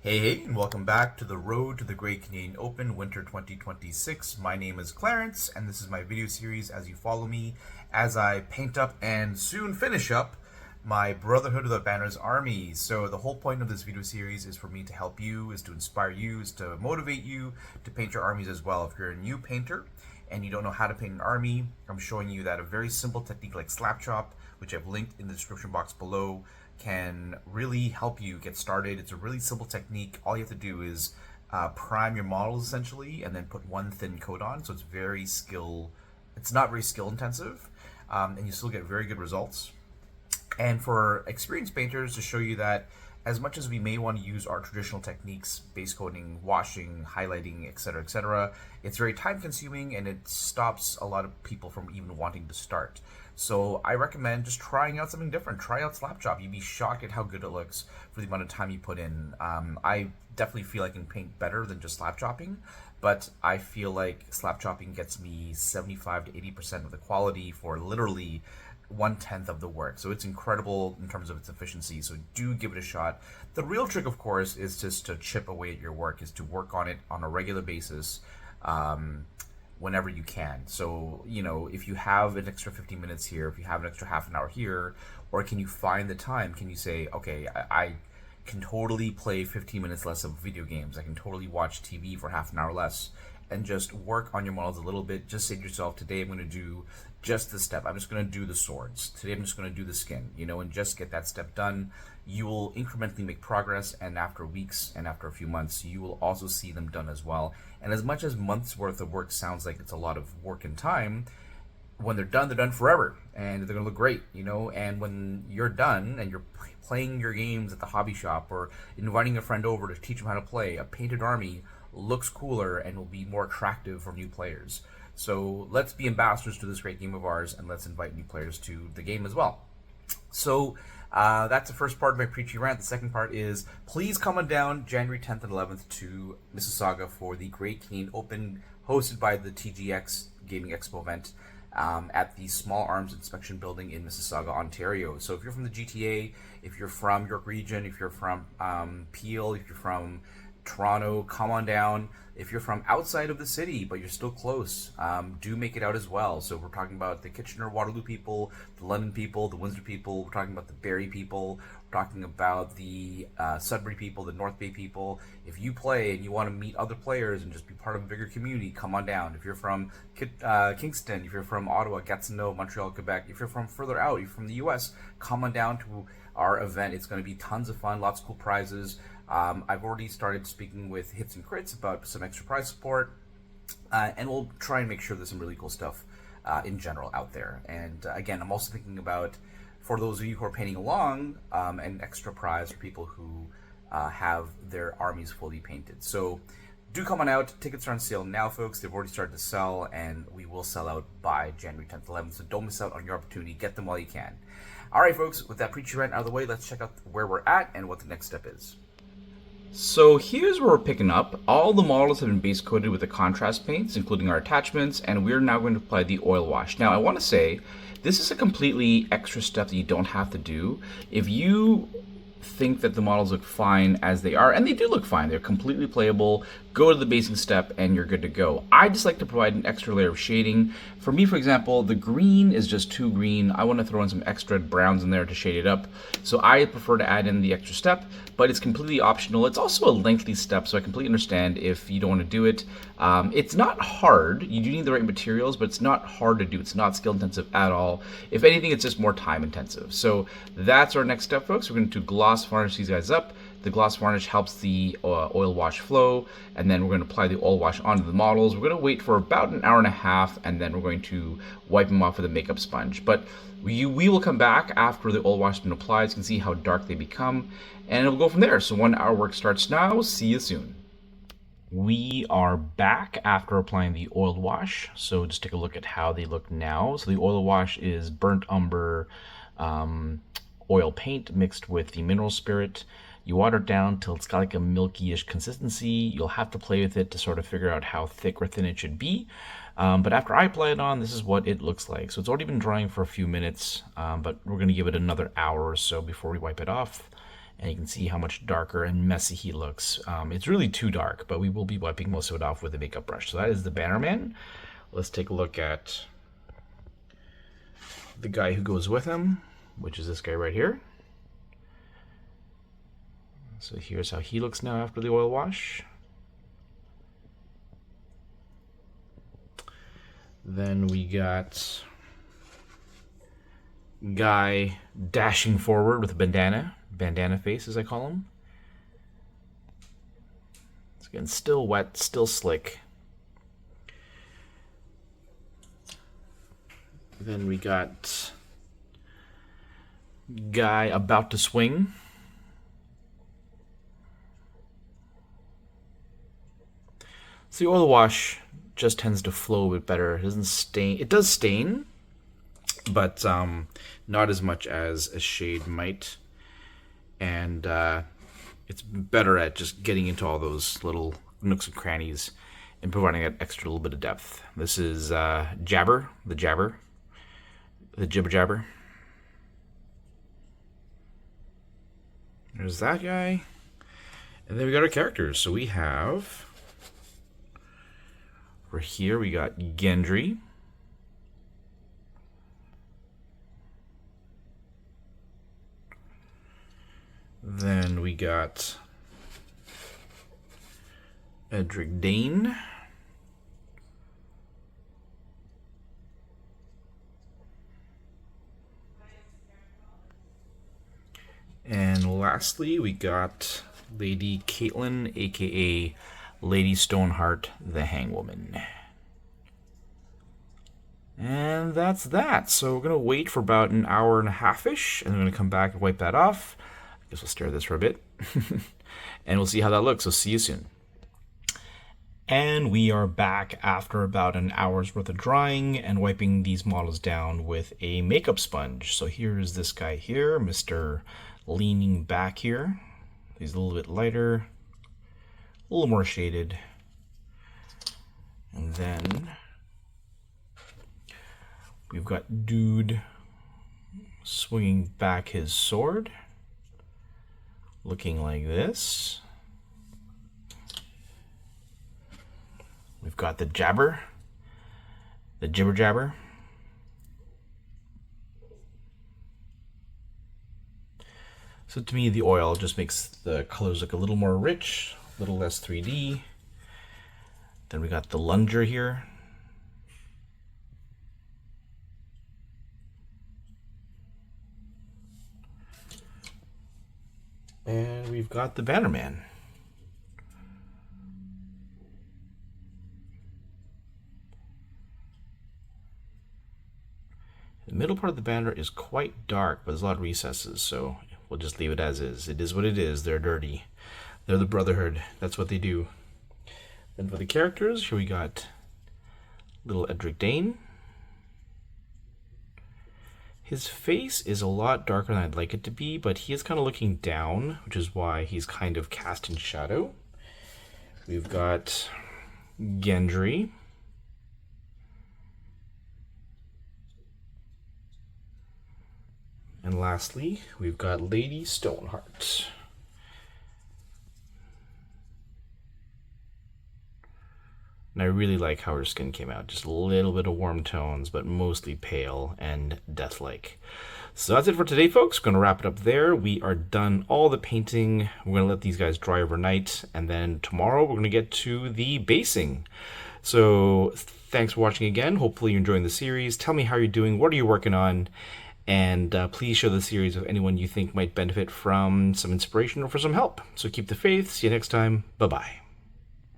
Hey, and welcome back to the Road to the Great Canadian Open Winter 2026. My name is Clarence, and this is my video series as you follow me as I paint up and soon finish up my Brotherhood of the Banners army. So the whole point of this video series is for me to help you, is to inspire you, is to motivate you to paint your armies as well. If you're a new painter and you don't know how to paint an army, I'm showing you that a very simple technique like Slapchop, which I've linked in the description box below, can really help you get started. It's a really simple technique. All you have to do is prime your models essentially, and then put one thin coat on. So it's not very skill intensive, and you still get very good results. And for experienced painters, to show you that as much as we may want to use our traditional techniques, base coating, washing, highlighting, etc., it's very time consuming and it stops a lot of people from even wanting to start. So I recommend just trying out something different. Try out Slapchop. You'd be shocked at how good it looks for the amount of time you put in. I definitely feel I can paint better than just Slapchopping, but I feel like Slapchopping gets me 75 to 80% of the quality for literally 1/10 of the work. So it's incredible in terms of its efficiency. So do give it a shot. The real trick, of course, is just to chip away at your work, is to work on it on a regular basis. Whenever you can. So, if you have an extra 15 minutes here, if you have an extra half an hour here, or can you find the time? Can you say, okay, I can totally play 15 minutes less of video games. I can totally watch TV for half an hour less, and just work on your models a little bit. Just say to yourself, today I'm going to do just this step. I'm just going to do the swords. Today I'm just going to do the skin, and just get that step done. You will incrementally make progress, and after weeks and after a few months, you will also see them done as well. And as much as months worth of work sounds like it's a lot of work and time, when they're done forever, and they're going to look great, and when you're done and you're playing your games at the hobby shop or inviting a friend over to teach them how to play, a painted army looks cooler and will be more attractive for new players. So let's be ambassadors to this great game of ours, and let's invite new players to the game as well. So that's the first part of my preachy rant. The second part is, please come on down January 10th and 11th to Mississauga for the Great Canadian Open, hosted by the TGX Gaming Expo event at the Small Arms Inspection Building in Mississauga, Ontario. So if you're from the GTA, if you're from York Region, if you're from Peel, if you're from Toronto, come on down. If you're from outside of the city but you're still close, do make it out as well. So we're talking about the Kitchener-Waterloo people, the London people, the Windsor people, we're talking about the Barrie people, we're talking about the Sudbury people, the North Bay people. If you play and you want to meet other players and just be part of a bigger community, come on down. If you're from Kingston, if you're from Ottawa, Gatineau, Montreal, Quebec, if you're from further out, if you're from the US, come on down to our event. It's going to be tons of fun, lots of cool prizes. I've already started speaking with Hits and Crits about some extra prize support, and we'll try and make sure there's some really cool stuff in general out there. And again, I'm also thinking about, for those of you who are painting along, an extra prize for people who have their armies fully painted. So do come on out. Tickets are on sale now, folks. They've already started to sell, and we will sell out by January 10th, 11th. So don't miss out on your opportunity. Get them while you can. All right, folks, with that preachy rant out of the way, let's check out where we're at and what the next step is. So here's where we're picking up. All the models have been base coated with the contrast paints, including our attachments, and we're now going to apply the oil wash. Now, I want to say, this is a completely extra step that you don't have to do. If you think that the models look fine as they are, and they do look fine, they're completely playable, go to the basing step and you're good to go. I just like to provide an extra layer of shading. For me, for example, the green is just too green. I want to throw in some extra browns in there to shade it up. So I prefer to add in the extra step, but it's completely optional. It's also a lengthy step, so I completely understand if you don't want to do it. It's not hard. You do need the right materials, but it's not hard to do. It's not skill intensive at all. If anything, it's just more time intensive. So that's our next step, folks. We're going to gloss varnish these guys up. The gloss varnish helps the oil wash flow, and then we're going to apply the oil wash onto the models. We're going to wait for about an hour and a half, and then we're going to wipe them off with a makeup sponge. But we will come back after the oil wash has been applied, so you can see how dark they become, and it'll go from there. So 1 hour work starts now. See you soon. We are back after applying the oil wash. So just take a look at how they look now. So the oil wash is burnt umber oil paint mixed with the mineral spirit. You water it down till it's got like a milky-ish consistency. You'll have to play with it to sort of figure out how thick or thin it should be. But after I apply it on, this is what it looks like. So it's already been drying for a few minutes, but we're going to give it another hour or so before we wipe it off. And you can see how much darker and messy he looks. It's really too dark, but we will be wiping most of it off with a makeup brush. So that is the Bannerman. Let's take a look at the guy who goes with him, which is this guy right here. So here's how he looks now after the oil wash. Then we got guy dashing forward with a bandana face as I call him. It's again still wet, still slick. Then we got guy about to swing. So the oil wash just tends to flow a bit better. It doesn't stain. It does stain, but not as much as a shade might. And it's better at just getting into all those little nooks and crannies and providing that extra little bit of depth. This is Jabber, the Jibber Jabber. There's that guy. And then we got our characters. So we have, over here we got Gendry. Then we got Edric Dane. And lastly, we got Lady Caitlin, aka Lady Stoneheart, the Hangwoman. And that's that. So we're going to wait for about an hour and a half-ish, and I'm going to come back and wipe that off. I guess we'll stare at this for a bit. And we'll see how that looks. So see you soon. And we are back after about an hour's worth of drying and wiping these models down with a makeup sponge. So here's this guy here, Mr. Leaning Back here. He's a little bit lighter, a little more shaded. And then we've got Dude swinging back his sword, looking like this. We've got the Jabber, the Jibber Jabber. So to me, the oil just makes the colors look a little more rich, a little less 3D. Then we got the Lunger here. And we've got the Bannerman. The middle part of the banner is quite dark, but there's a lot of recesses, so we'll just leave it as is. It is what it is. They're dirty. They're the Brotherhood. That's what they do. Then for the characters, here we got little Edric Dane. His face is a lot darker than I'd like it to be, but he is kind of looking down, which is why he's kind of cast in shadow. We've got Gendry. And lastly, we've got Lady Stoneheart. And I really like how her skin came out. Just a little bit of warm tones, but mostly pale and death-like. So that's it for today, folks. We're going to wrap it up there. We are done all the painting. We're going to let these guys dry overnight. And then tomorrow we're going to get to the basing. So thanks for watching again. Hopefully you're enjoying the series. Tell me how you're doing. What are you working on? And please share the series with anyone you think might benefit from some inspiration or for some help. So keep the faith. See you next time. Bye-bye.